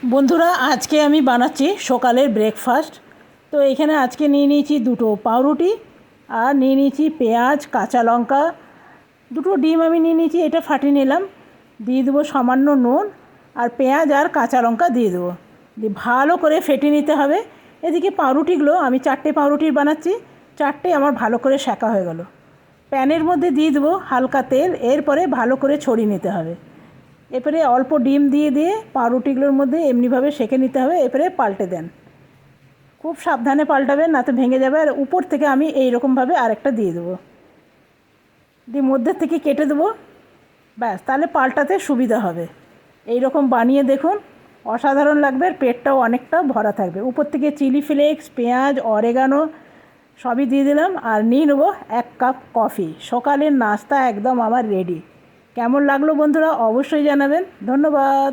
বন্ধুরা, আজকে আমি বানাচ্ছি সকালের ব্রেকফাস্ট। তো এখানে আজকে নিয়ে নিয়েছি দুটো পাউরুটি, আর নিয়ে নিয়েছি পেঁয়াজ, কাঁচা লঙ্কা, দুটো ডিম আমি নিয়ে নিয়েছি, এটা ফাটিয়ে নিলাম। দিয়ে দেবো সামান্য নুন, আর পেঁয়াজ আর কাঁচা লঙ্কা দিয়ে দেবো, দিয়ে ভালো করে ফেটে নিতে হবে। এদিকে পাউরুটিগুলো আমি 4টে পাউরুটির বানাচ্ছি, 4টে আমার ভালো করে সেঁকা হয়ে গেল। প্যানের মধ্যে দিয়ে দেবো হালকা তেল, এরপরে ভালো করে ছড়িয়ে নিতে হবে। এরপরে অল্প ডিম দিয়ে দিয়ে পাউরুটিগুলোর মধ্যে এমনিভাবে সেঁকে নিতে হবে। এরপরে পাল্টে দেন, খুব সাবধানে পাল্টাবেন, না তো ভেঙে যাবে। আর উপর থেকে আমি এই রকমভাবে আরেকটা দিয়ে দেবো, দিয়ে মধ্যে থেকে কেটে দেবো, ব্যাস, তাহলে পাল্টাতে সুবিধা হবে। এই রকম বানিয়ে দেখুন, অসাধারণ লাগবে, আর পেটটাও অনেকটা ভরা থাকবে। উপর থেকে চিলি ফ্লেক্স, পেঁয়াজ, অরেগানো সবই দিয়ে দিলাম, আর নিয়ে নেবো 1 কাপ কফি। সকালের নাস্তা একদম আমার রেডি। কেমন লাগলো বন্ধুরা, অবশ্যই জানাবেন। ধন্যবাদ।